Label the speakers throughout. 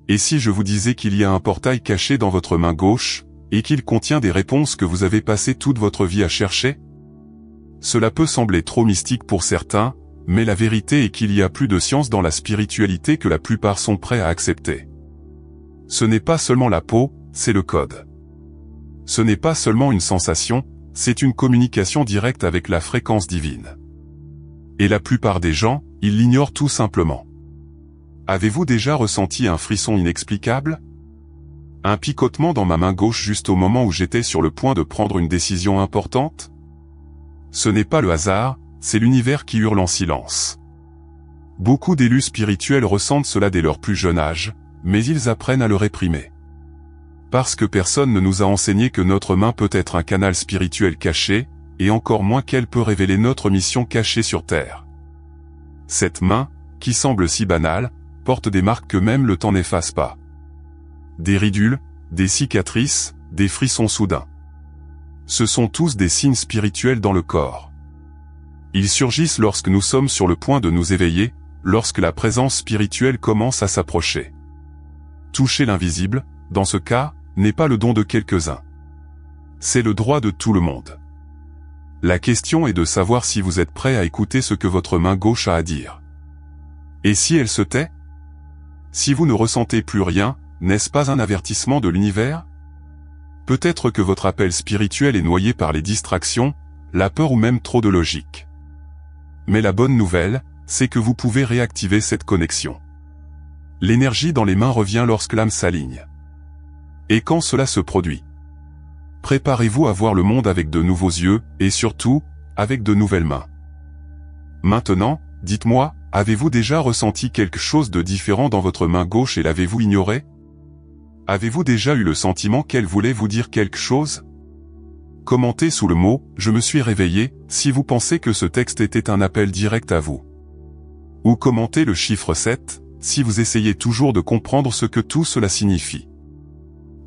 Speaker 1: Et si je vous disais qu'il y a un portail caché dans votre main gauche, et qu'il contient des réponses que vous avez passé toute votre vie à chercher? Cela peut sembler trop mystique pour certains, mais la vérité est qu'il y a plus de science dans la spiritualité que la plupart sont prêts à accepter. Ce n'est pas seulement la peau, c'est le code. Ce n'est pas seulement une sensation, c'est une communication directe avec la fréquence divine. Et la plupart des gens, ils l'ignorent tout simplement. Avez-vous déjà ressenti un frisson inexplicable? Un picotement dans ma main gauche juste au moment où j'étais sur le point de prendre une décision importante? Ce n'est pas le hasard, c'est l'univers qui hurle en silence. Beaucoup d'élus spirituels ressentent cela dès leur plus jeune âge, mais ils apprennent à le réprimer. Parce que personne ne nous a enseigné que notre main peut être un canal spirituel caché, et encore moins qu'elle peut révéler notre mission cachée sur Terre. Cette main, qui semble si banale, porte des marques que même le temps n'efface pas. Des ridules, des cicatrices, des frissons soudains. Ce sont tous des signes spirituels dans le corps. Ils surgissent lorsque nous sommes sur le point de nous éveiller, lorsque la présence spirituelle commence à s'approcher. Toucher l'invisible, dans ce cas, n'est pas le don de quelques-uns. C'est le droit de tout le monde. La question est de savoir si vous êtes prêt à écouter ce que votre main gauche a à dire. Et si elle se tait? Si vous ne ressentez plus rien, n'est-ce pas un avertissement de l'univers? Peut-être que votre appel spirituel est noyé par les distractions, la peur ou même trop de logique. Mais la bonne nouvelle, c'est que vous pouvez réactiver cette connexion. L'énergie dans les mains revient lorsque l'âme s'aligne. Et quand cela se produit? Préparez-vous à voir le monde avec de nouveaux yeux, et surtout, avec de nouvelles mains. Maintenant, dites-moi, avez-vous déjà ressenti quelque chose de différent dans votre main gauche et l'avez-vous ignoré? Avez-vous déjà eu le sentiment qu'elle voulait vous dire quelque chose? Commentez sous le mot « Je me suis réveillé » si vous pensez que ce texte était un appel direct à vous. Ou commentez le chiffre 7, si vous essayez toujours de comprendre ce que tout cela signifie.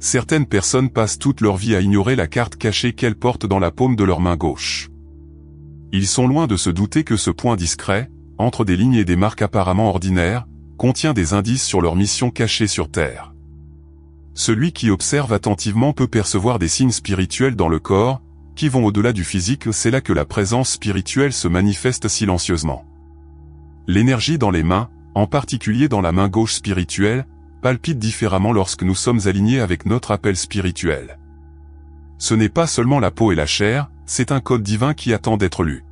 Speaker 1: Certaines personnes passent toute leur vie à ignorer la carte cachée qu'elles portent dans la paume de leur main gauche. Ils sont loin de se douter que ce point discret, entre des lignes et des marques apparemment ordinaires, contient des indices sur leur mission cachée sur Terre. Celui qui observe attentivement peut percevoir des signes spirituels dans le corps, qui vont au-delà du physique. C'est là que la présence spirituelle se manifeste silencieusement. L'énergie dans les mains, en particulier dans la main gauche spirituelle, palpite différemment lorsque nous sommes alignés avec notre appel spirituel. Ce n'est pas seulement la peau et la chair, c'est un code divin qui attend d'être lu.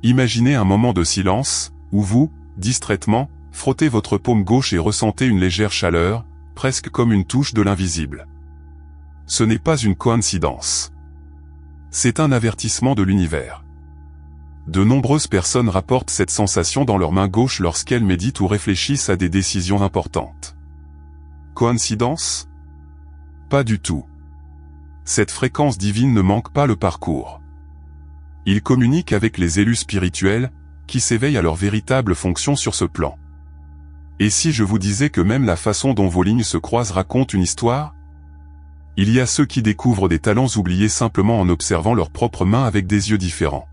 Speaker 1: Imaginez un moment de silence, où vous, distraitement, frottez votre paume gauche et ressentez une légère chaleur, presque comme une touche de l'invisible. Ce n'est pas une coïncidence. C'est un avertissement de l'univers. De nombreuses personnes rapportent cette sensation dans leur main gauche lorsqu'elles méditent ou réfléchissent à des décisions importantes. Coïncidence? Pas du tout. Cette fréquence divine ne manque pas le parcours. Ils communiquent avec les élus spirituels, qui s'éveillent à leur véritable fonction sur ce plan. Et si je vous disais que même la façon dont vos lignes se croisent raconte une histoire? Il y a ceux qui découvrent des talents oubliés simplement en observant leurs propres mains avec des yeux différents.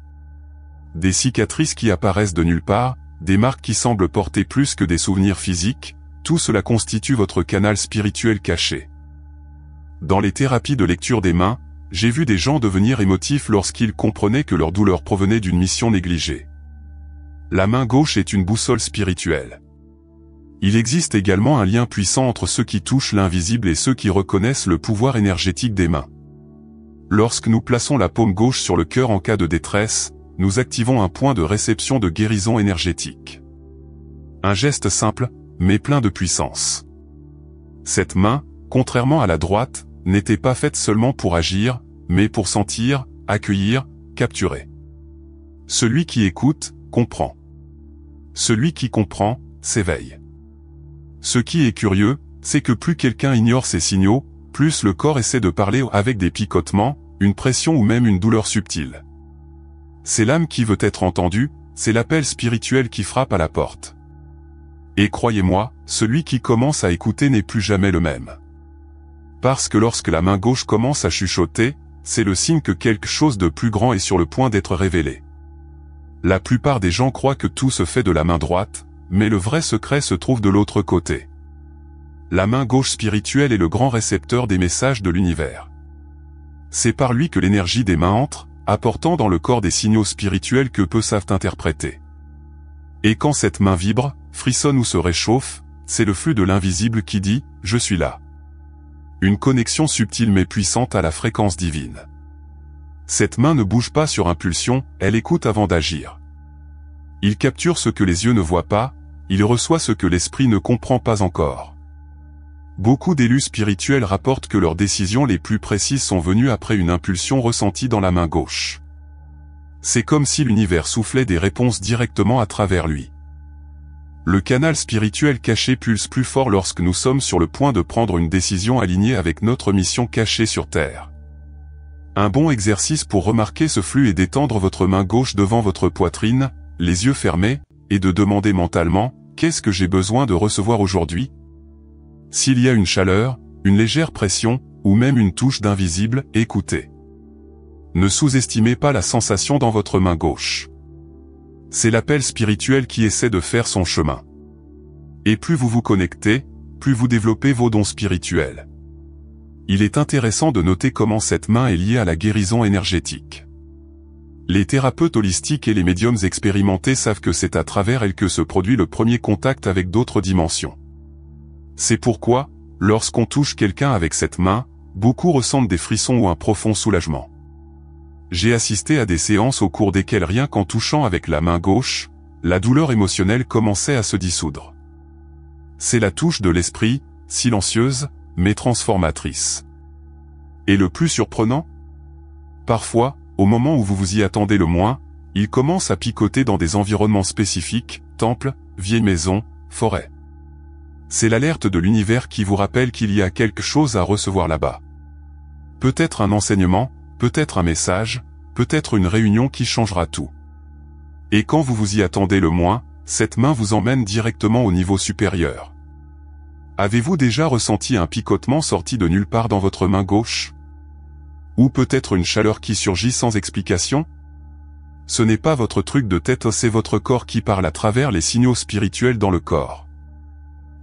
Speaker 1: Des cicatrices qui apparaissent de nulle part, des marques qui semblent porter plus que des souvenirs physiques, tout cela constitue votre canal spirituel caché. Dans les thérapies de lecture des mains, j'ai vu des gens devenir émotifs lorsqu'ils comprenaient que leur douleur provenait d'une mission négligée. La main gauche est une boussole spirituelle. Il existe également un lien puissant entre ceux qui touchent l'invisible et ceux qui reconnaissent le pouvoir énergétique des mains. Lorsque nous plaçons la paume gauche sur le cœur en cas de détresse, nous activons un point de réception de guérison énergétique. Un geste simple, mais plein de puissance. Cette main, contrairement à la droite, n'était pas faite seulement pour agir, mais pour sentir, accueillir, capturer. Celui qui écoute, comprend. Celui qui comprend, s'éveille. Ce qui est curieux, c'est que plus quelqu'un ignore ces signaux, plus le corps essaie de parler avec des picotements, une pression ou même une douleur subtile. C'est l'âme qui veut être entendue, c'est l'appel spirituel qui frappe à la porte. Et croyez-moi, celui qui commence à écouter n'est plus jamais le même. Parce que lorsque la main gauche commence à chuchoter, c'est le signe que quelque chose de plus grand est sur le point d'être révélé. La plupart des gens croient que tout se fait de la main droite, mais le vrai secret se trouve de l'autre côté. la main gauche spirituelle est le grand récepteur des messages de l'univers. C'est par lui que l'énergie des mains entre, apportant dans le corps des signaux spirituels que peu savent interpréter. Et quand cette main vibre, frissonne ou se réchauffe, c'est le flux de l'invisible qui dit « Je suis là ». Une connexion subtile mais puissante à la fréquence divine. Cette main ne bouge pas sur impulsion, elle écoute avant d'agir. Il capture ce que les yeux ne voient pas, il reçoit ce que l'esprit ne comprend pas encore. Beaucoup d'élus spirituels rapportent que leurs décisions les plus précises sont venues après une impulsion ressentie dans la main gauche. C'est comme si l'univers soufflait des réponses directement à travers lui. Le canal spirituel caché pulse plus fort lorsque nous sommes sur le point de prendre une décision alignée avec notre mission cachée sur Terre. Un bon exercice pour remarquer ce flux est d'étendre votre main gauche devant votre poitrine, les yeux fermés, et de demander mentalement « Qu'est-ce que j'ai besoin de recevoir aujourd'hui ?» S'il y a une chaleur, une légère pression, ou même une touche d'invisible, écoutez. Ne sous-estimez pas la sensation dans votre main gauche. C'est l'appel spirituel qui essaie de faire son chemin. Et plus vous vous connectez, plus vous développez vos dons spirituels. Il est intéressant de noter comment cette main est liée à la guérison énergétique. Les thérapeutes holistiques et les médiums expérimentés savent que c'est à travers elle que se produit le premier contact avec d'autres dimensions. C'est pourquoi, lorsqu'on touche quelqu'un avec cette main, beaucoup ressentent des frissons ou un profond soulagement. J'ai assisté à des séances au cours desquelles rien qu'en touchant avec la main gauche, la douleur émotionnelle commençait à se dissoudre. C'est la touche de l'esprit, silencieuse, mais transformatrice. Et le plus surprenant ? Parfois, au moment où vous vous y attendez le moins, il commence à picoter dans des environnements spécifiques, temples, vieilles maisons, forêts. C'est l'alerte de l'univers qui vous rappelle qu'il y a quelque chose à recevoir là-bas. Peut-être un enseignement, peut-être un message, peut-être une réunion qui changera tout. Et quand vous vous y attendez le moins, cette main vous emmène directement au niveau supérieur. Avez-vous déjà ressenti un picotement sorti de nulle part dans votre main gauche ? Ou peut-être une chaleur qui surgit sans explication ? Ce n'est pas votre truc de tête, c'est votre corps qui parle à travers les signaux spirituels dans le corps.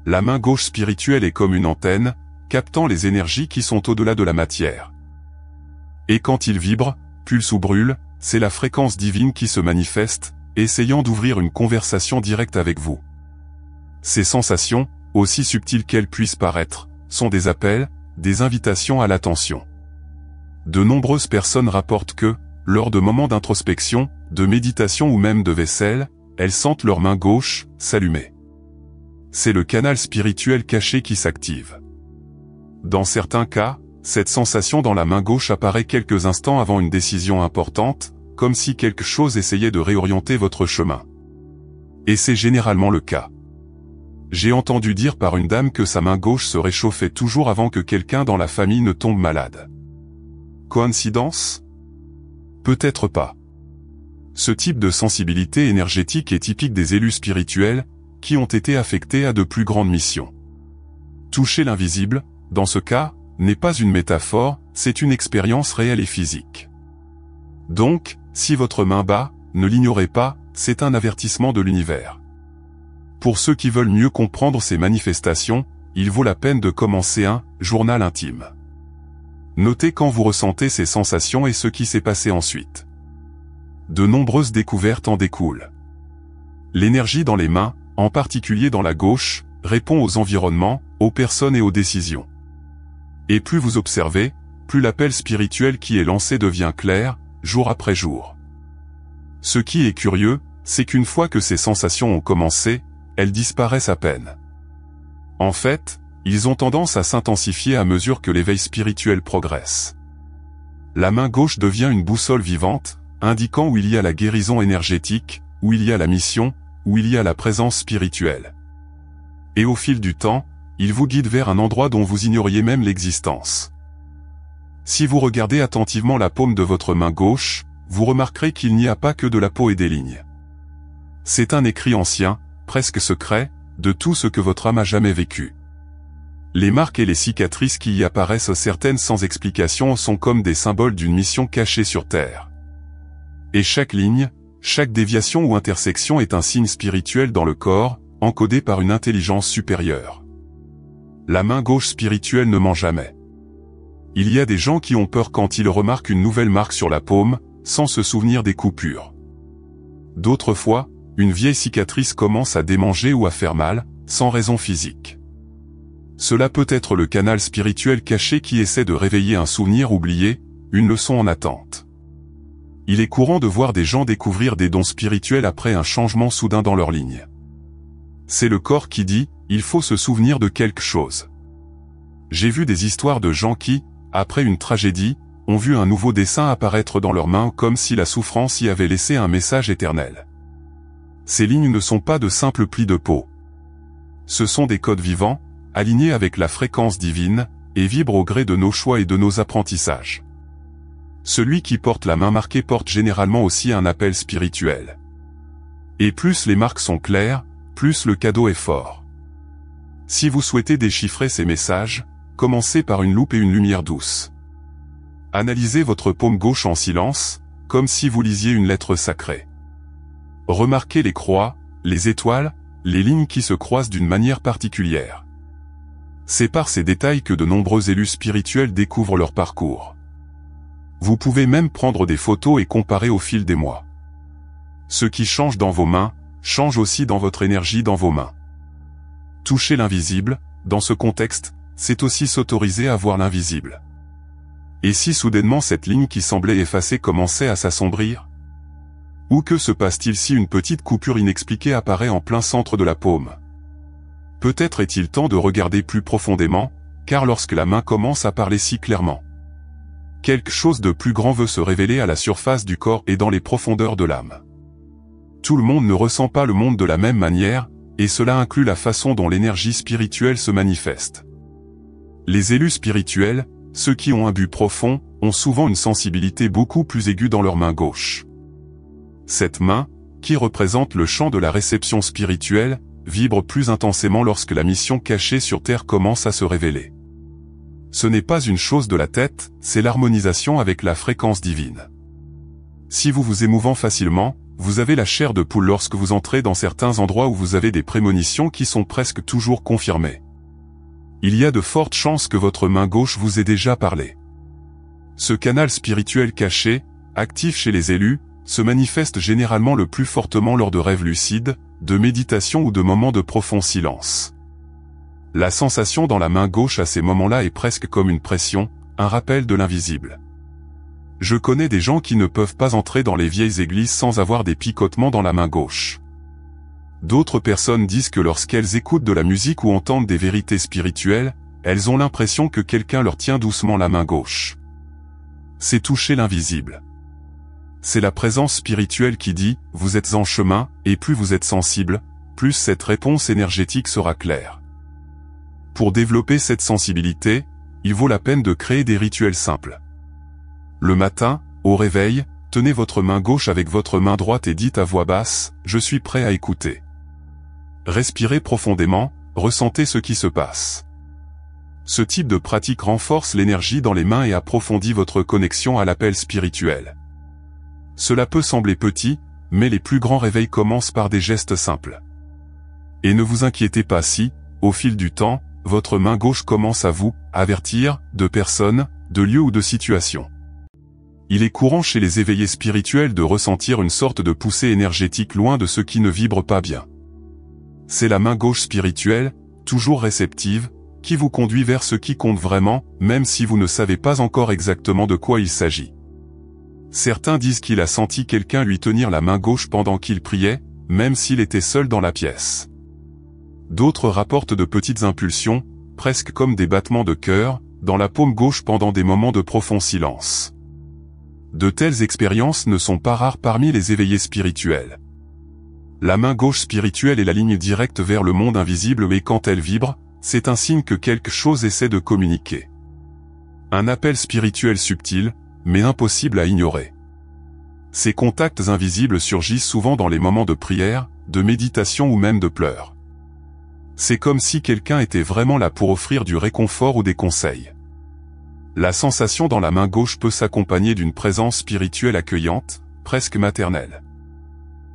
Speaker 1: La main gauche spirituelle est comme une antenne, captant les énergies qui sont au-delà de la matière. Et quand il vibre, pulse ou brûle, c'est la fréquence divine qui se manifeste, essayant d'ouvrir une conversation directe avec vous. Ces sensations, aussi subtiles qu'elles puissent paraître, sont des appels, des invitations à l'attention. De nombreuses personnes rapportent que, lors de moments d'introspection, de méditation ou même de vaisselle, elles sentent leur main gauche s'allumer. C'est le canal spirituel caché qui s'active. Dans certains cas, cette sensation dans la main gauche apparaît quelques instants avant une décision importante, comme si quelque chose essayait de réorienter votre chemin. Et c'est généralement le cas. J'ai entendu dire par une dame que sa main gauche se réchauffait toujours avant que quelqu'un dans la famille ne tombe malade. Coïncidence ? Peut-être pas. Ce type de sensibilité énergétique est typique des élus spirituels, qui ont été affectés à de plus grandes missions. Toucher l'invisible, dans ce cas, n'est pas une métaphore, c'est une expérience réelle et physique. Donc, si votre main bat, ne l'ignorez pas, c'est un avertissement de l'univers. Pour ceux qui veulent mieux comprendre ces manifestations, il vaut la peine de commencer un journal intime. Notez quand vous ressentez ces sensations et ce qui s'est passé ensuite. De nombreuses découvertes en découlent. L'énergie dans les mains, en particulier dans la gauche, répond aux environnements, aux personnes et aux décisions. Et plus vous observez, plus l'appel spirituel qui est lancé devient clair, jour après jour. Ce qui est curieux, c'est qu'une fois que ces sensations ont commencé, elles disparaissent à peine. En fait, ils ont tendance à s'intensifier à mesure que l'éveil spirituel progresse. La main gauche devient une boussole vivante, indiquant où il y a la guérison énergétique, où il y a la mission, où il y a la présence spirituelle. Et au fil du temps, il vous guide vers un endroit dont vous ignoriez même l'existence. Si vous regardez attentivement la paume de votre main gauche, vous remarquerez qu'il n'y a pas que de la peau et des lignes. C'est un écrit ancien, presque secret, de tout ce que votre âme a jamais vécu. Les marques et les cicatrices qui y apparaissent, certaines sans explication, sont comme des symboles d'une mission cachée sur Terre. Et chaque ligne, chaque déviation ou intersection est un signe spirituel dans le corps, encodé par une intelligence supérieure. La main gauche spirituelle ne ment jamais. Il y a des gens qui ont peur quand ils remarquent une nouvelle marque sur la paume, sans se souvenir des coupures. D'autres fois, une vieille cicatrice commence à démanger ou à faire mal, sans raison physique. Cela peut être le canal spirituel caché qui essaie de réveiller un souvenir oublié, une leçon en attente. Il est courant de voir des gens découvrir des dons spirituels après un changement soudain dans leur ligne. C'est le corps qui dit, il faut se souvenir de quelque chose. J'ai vu des histoires de gens qui, après une tragédie, ont vu un nouveau dessin apparaître dans leurs mains comme si la souffrance y avait laissé un message éternel. Ces lignes ne sont pas de simples plis de peau. Ce sont des codes vivants, alignés avec la fréquence divine, et vibrent au gré de nos choix et de nos apprentissages. Celui qui porte la main marquée porte généralement aussi un appel spirituel. Et plus les marques sont claires, plus le cadeau est fort. Si vous souhaitez déchiffrer ces messages, commencez par une loupe et une lumière douce. Analysez votre paume gauche en silence, comme si vous lisiez une lettre sacrée. Remarquez les croix, les étoiles, les lignes qui se croisent d'une manière particulière. C'est par ces détails que de nombreux élus spirituels découvrent leur parcours. Vous pouvez même prendre des photos et comparer au fil des mois. Ce qui change dans vos mains, change aussi dans votre énergie dans vos mains. Toucher l'invisible, dans ce contexte, c'est aussi s'autoriser à voir l'invisible. Et si soudainement cette ligne qui semblait effacée commençait à s'assombrir? Ou que se passe-t-il si une petite coupure inexpliquée apparaît en plein centre de la paume? Peut-être est-il temps de regarder plus profondément, car lorsque la main commence à parler si clairement, quelque chose de plus grand veut se révéler à la surface du corps et dans les profondeurs de l'âme. Tout le monde ne ressent pas le monde de la même manière, et cela inclut la façon dont l'énergie spirituelle se manifeste. Les élus spirituels, ceux qui ont un but profond, ont souvent une sensibilité beaucoup plus aiguë dans leur main gauche. Cette main, qui représente le champ de la réception spirituelle, vibre plus intensément lorsque la mission cachée sur Terre commence à se révéler. Ce n'est pas une chose de la tête, c'est l'harmonisation avec la fréquence divine. Si vous vous émouvant facilement, vous avez la chair de poule lorsque vous entrez dans certains endroits où vous avez des prémonitions qui sont presque toujours confirmées. Il y a de fortes chances que votre main gauche vous ait déjà parlé. Ce canal spirituel caché, actif chez les élus, se manifeste généralement le plus fortement lors de rêves lucides, de méditation ou de moments de profond silence. La sensation dans la main gauche à ces moments-là est presque comme une pression, un rappel de l'invisible. Je connais des gens qui ne peuvent pas entrer dans les vieilles églises sans avoir des picotements dans la main gauche. D'autres personnes disent que lorsqu'elles écoutent de la musique ou entendent des vérités spirituelles, elles ont l'impression que quelqu'un leur tient doucement la main gauche. C'est toucher l'invisible. C'est la présence spirituelle qui dit « vous êtes en chemin » et plus vous êtes sensible, plus cette réponse énergétique sera claire. Pour développer cette sensibilité, il vaut la peine de créer des rituels simples. Le matin, au réveil, tenez votre main gauche avec votre main droite et dites à voix basse « je suis prêt à écouter ». Respirez profondément, ressentez ce qui se passe. Ce type de pratique renforce l'énergie dans les mains et approfondit votre connexion à l'appel spirituel. Cela peut sembler petit, mais les plus grands réveils commencent par des gestes simples. Et ne vous inquiétez pas si, au fil du temps, votre main gauche commence à vous avertir de personnes, de lieux ou de situations. Il est courant chez les éveillés spirituels de ressentir une sorte de poussée énergétique loin de ceux qui ne vibrent pas bien. C'est la main gauche spirituelle, toujours réceptive, qui vous conduit vers ce qui compte vraiment, même si vous ne savez pas encore exactement de quoi il s'agit. Certains disent qu'il a senti quelqu'un lui tenir la main gauche pendant qu'il priait, même s'il était seul dans la pièce. D'autres rapportent de petites impulsions, presque comme des battements de cœur, dans la paume gauche pendant des moments de profond silence. De telles expériences ne sont pas rares parmi les éveillés spirituels. La main gauche spirituelle est la ligne directe vers le monde invisible et quand elle vibre, c'est un signe que quelque chose essaie de communiquer. Un appel spirituel subtil, mais impossible à ignorer. Ces contacts invisibles surgissent souvent dans les moments de prière, de méditation ou même de pleurs. C'est comme si quelqu'un était vraiment là pour offrir du réconfort ou des conseils. La sensation dans la main gauche peut s'accompagner d'une présence spirituelle accueillante, presque maternelle.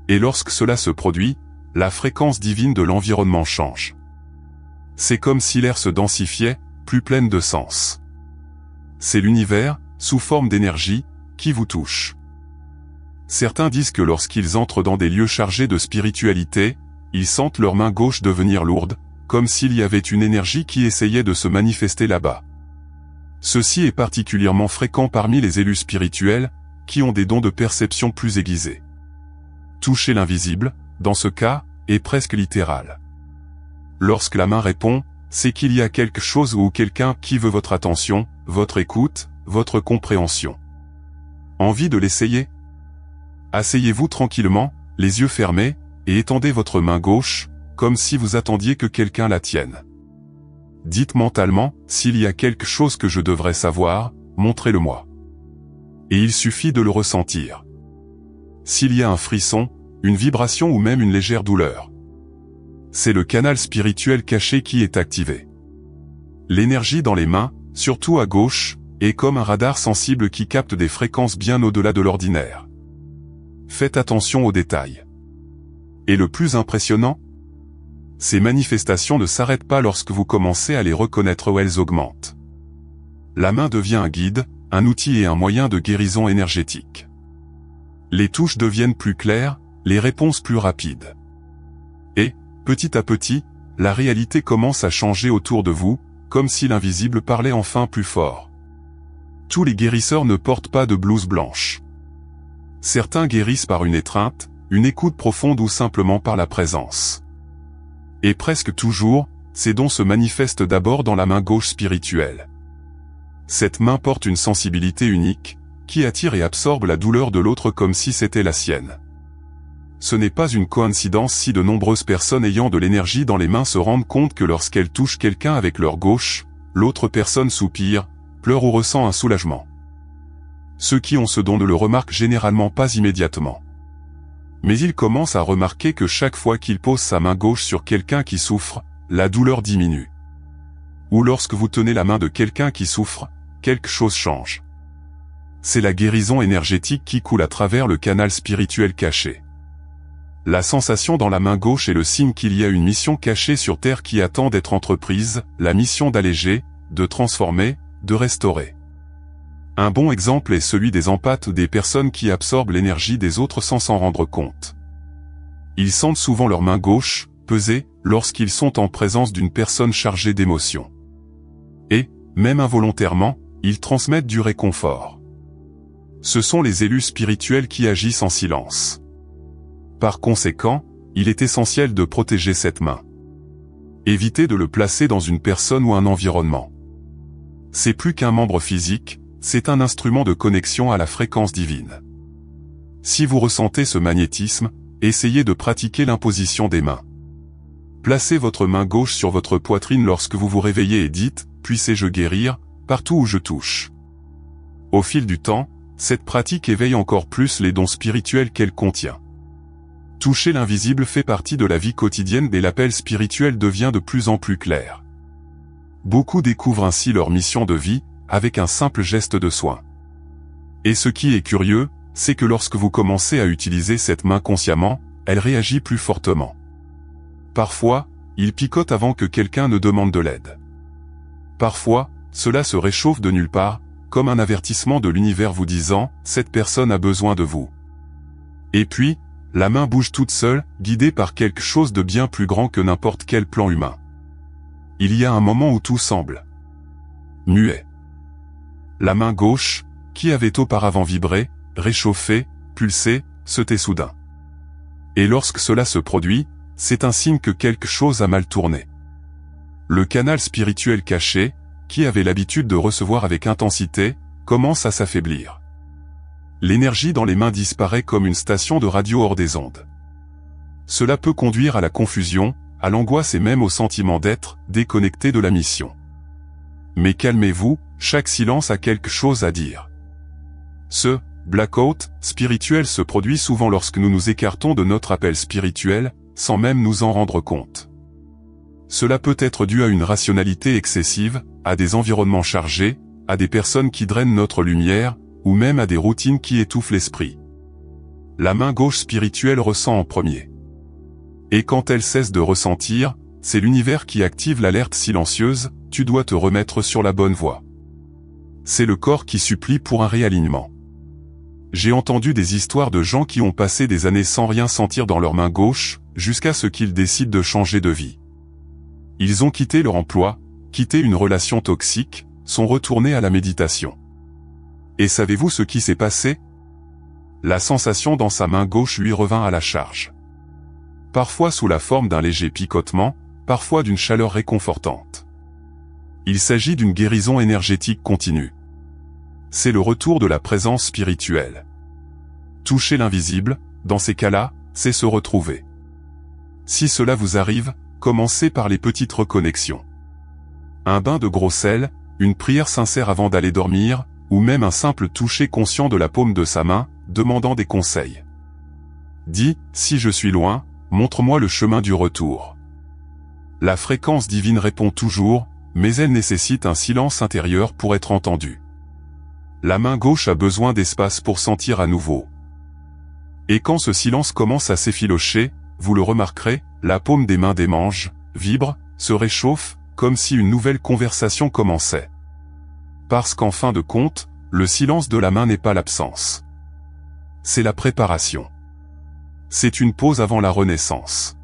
Speaker 1: Et lorsque cela se produit, la fréquence divine de l'environnement change. c'est comme si l'air se densifiait, plus pleine de sens. C'est l'univers, sous forme d'énergie, qui vous touche. Certains disent que lorsqu'ils entrent dans des lieux chargés de spiritualité, ils sentent leur main gauche devenir lourde, comme s'il y avait une énergie qui essayait de se manifester là-bas. Ceci est particulièrement fréquent parmi les élus spirituels, qui ont des dons de perception plus aiguisés. Toucher l'invisible, dans ce cas, est presque littéral. Lorsque la main répond, c'est qu'il y a quelque chose ou quelqu'un qui veut votre attention, votre écoute, votre compréhension. Envie de l'essayer? Asseyez-vous tranquillement, les yeux fermés, et étendez votre main gauche, comme si vous attendiez que quelqu'un la tienne. Dites mentalement, s'il y a quelque chose que je devrais savoir, montrez-le-moi. Et il suffit de le ressentir. S'il y a un frisson, une vibration ou même une légère douleur, c'est le canal spirituel caché qui est activé. L'énergie dans les mains, surtout à gauche, est comme un radar sensible qui capte des fréquences bien au-delà de l'ordinaire. Faites attention aux détails. Et le plus impressionnant, ces manifestations ne s'arrêtent pas lorsque vous commencez à les reconnaître ou elles augmentent. La main devient un guide, un outil et un moyen de guérison énergétique. Les touches deviennent plus claires, les réponses plus rapides. Et, petit à petit, la réalité commence à changer autour de vous, comme si l'invisible parlait enfin plus fort. Tous les guérisseurs ne portent pas de blouse blanche. Certains guérissent par une étreinte, une écoute profonde ou simplement par la présence. Et presque toujours, ces dons se manifestent d'abord dans la main gauche spirituelle. Cette main porte une sensibilité unique, qui attire et absorbe la douleur de l'autre comme si c'était la sienne. Ce n'est pas une coïncidence si de nombreuses personnes ayant de l'énergie dans les mains se rendent compte que lorsqu'elles touchent quelqu'un avec leur gauche, l'autre personne soupire, pleure ou ressent un soulagement. Ceux qui ont ce don ne le remarquent généralement pas immédiatement. Mais ils commencent à remarquer que chaque fois qu'il pose sa main gauche sur quelqu'un qui souffre, la douleur diminue. Ou lorsque vous tenez la main de quelqu'un qui souffre, quelque chose change. C'est la guérison énergétique qui coule à travers le canal spirituel caché. La sensation dans la main gauche est le signe qu'il y a une mission cachée sur Terre qui attend d'être entreprise, la mission d'alléger, de transformer, de restaurer. Un bon exemple est celui des empathes, des personnes qui absorbent l'énergie des autres sans s'en rendre compte. Ils sentent souvent leur main gauche peser lorsqu'ils sont en présence d'une personne chargée d'émotions. Et, même involontairement, ils transmettent du réconfort. Ce sont les élus spirituels qui agissent en silence. Par conséquent, il est essentiel de protéger cette main. Évitez de le placer dans une personne ou un environnement. C'est plus qu'un membre physique, c'est un instrument de connexion à la fréquence divine. Si vous ressentez ce magnétisme, essayez de pratiquer l'imposition des mains. Placez votre main gauche sur votre poitrine lorsque vous vous réveillez et dites « Puissé-je guérir ?» partout où je touche. Au fil du temps, cette pratique éveille encore plus les dons spirituels qu'elle contient. Toucher l'invisible fait partie de la vie quotidienne et l'appel spirituel devient de plus en plus clair. Beaucoup découvrent ainsi leur mission de vie, avec un simple geste de soin. Et ce qui est curieux, c'est que lorsque vous commencez à utiliser cette main consciemment, elle réagit plus fortement. Parfois, il picote avant que quelqu'un ne demande de l'aide. Parfois, cela se réchauffe de nulle part, comme un avertissement de l'univers vous disant « Cette personne a besoin de vous ». Et puis, la main bouge toute seule, guidée par quelque chose de bien plus grand que n'importe quel plan humain. Il y a un moment où tout semble muet. La main gauche, qui avait auparavant vibré, réchauffé, pulsé, se tait soudain. Et lorsque cela se produit, c'est un signe que quelque chose a mal tourné. Le canal spirituel caché, qui avait l'habitude de recevoir avec intensité, commence à s'affaiblir. L'énergie dans les mains disparaît comme une station de radio hors des ondes. Cela peut conduire à la confusion, à l'angoisse et même au sentiment d'être déconnecté de la mission. Mais calmez-vous, chaque silence a quelque chose à dire. Ce blackout spirituel se produit souvent lorsque nous nous écartons de notre appel spirituel, sans même nous en rendre compte. Cela peut être dû à une rationalité excessive, à des environnements chargés, à des personnes qui drainent notre lumière, ou même à des routines qui étouffent l'esprit. La main gauche spirituelle ressent en premier. Et quand elle cesse de ressentir, c'est l'univers qui active l'alerte silencieuse, tu dois te remettre sur la bonne voie. C'est le corps qui supplie pour un réalignement. J'ai entendu des histoires de gens qui ont passé des années sans rien sentir dans leur main gauche, jusqu'à ce qu'ils décident de changer de vie. Ils ont quitté leur emploi, quitté une relation toxique, sont retournés à la méditation. Et savez-vous ce qui s'est passé? La sensation dans sa main gauche lui revint à la charge. Parfois sous la forme d'un léger picotement, parfois d'une chaleur réconfortante. Il s'agit d'une guérison énergétique continue. C'est le retour de la présence spirituelle. Toucher l'invisible, dans ces cas-là, c'est se retrouver. Si cela vous arrive, commencez par les petites reconnexions. Un bain de gros sel, une prière sincère avant d'aller dormir, ou même un simple toucher conscient de la paume de sa main, demandant des conseils. Dis, si je suis loin, montre-moi le chemin du retour. La fréquence divine répond toujours, mais elle nécessite un silence intérieur pour être entendue. La main gauche a besoin d'espace pour sentir à nouveau. Et quand ce silence commence à s'effilocher, vous le remarquerez, la paume des mains démange, vibre, se réchauffe, comme si une nouvelle conversation commençait. Parce qu'en fin de compte, le silence de la main n'est pas l'absence. C'est la préparation. C'est une pause avant la renaissance.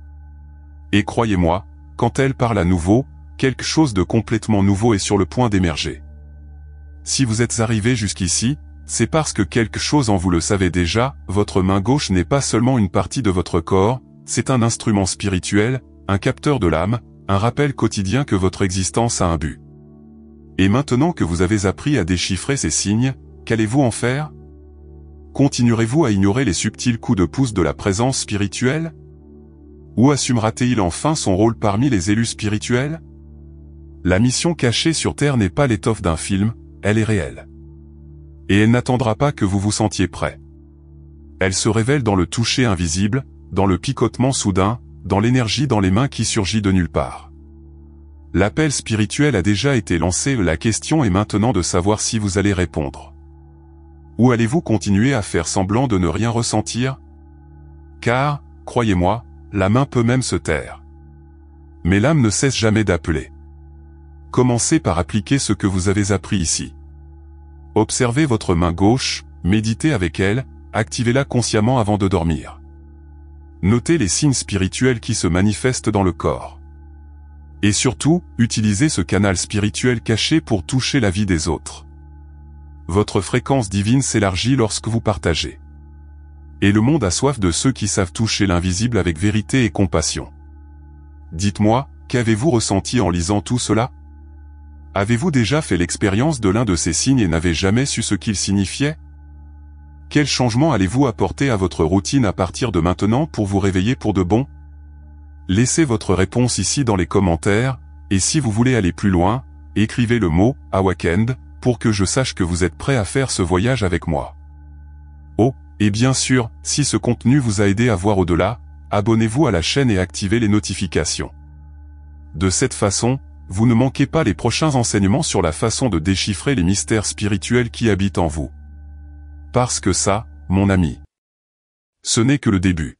Speaker 1: Et croyez-moi, quand elle parle à nouveau, quelque chose de complètement nouveau est sur le point d'émerger. Si vous êtes arrivé jusqu'ici, c'est parce que quelque chose en vous le savez déjà, votre main gauche n'est pas seulement une partie de votre corps, c'est un instrument spirituel, un capteur de l'âme, un rappel quotidien que votre existence a un but. Et maintenant que vous avez appris à déchiffrer ces signes, qu'allez-vous en faire? Continuerez-vous à ignorer les subtils coups de pouce de la présence spirituelle? Ou assumera-t-il enfin son rôle parmi les élus spirituels? La mission cachée sur Terre n'est pas l'étoffe d'un film, elle est réelle. Et elle n'attendra pas que vous vous sentiez prêt. Elle se révèle dans le toucher invisible, dans le picotement soudain, dans l'énergie dans les mains qui surgit de nulle part. L'appel spirituel a déjà été lancé, la question est maintenant de savoir si vous allez répondre. Ou allez-vous continuer à faire semblant de ne rien ressentir? Car, croyez-moi, la main peut même se taire. Mais l'âme ne cesse jamais d'appeler. Commencez par appliquer ce que vous avez appris ici. Observez votre main gauche, méditez avec elle, activez-la consciemment avant de dormir. Notez les signes spirituels qui se manifestent dans le corps. Et surtout, utilisez ce canal spirituel caché pour toucher la vie des autres. Votre fréquence divine s'élargit lorsque vous partagez. Et le monde a soif de ceux qui savent toucher l'invisible avec vérité et compassion. Dites-moi, qu'avez-vous ressenti en lisant tout cela? Avez-vous déjà fait l'expérience de l'un de ces signes et n'avez jamais su ce qu'ils signifiaient? Quel changement allez-vous apporter à votre routine à partir de maintenant pour vous réveiller pour de bon? Laissez votre réponse ici dans les commentaires, et si vous voulez aller plus loin, écrivez le mot « Awakened » pour que je sache que vous êtes prêt à faire ce voyage avec moi. Oh, et bien sûr, si ce contenu vous a aidé à voir au-delà, abonnez-vous à la chaîne et activez les notifications. De cette façon, vous ne manquez pas les prochains enseignements sur la façon de déchiffrer les mystères spirituels qui habitent en vous. Parce que ça, mon ami, ce n'est que le début.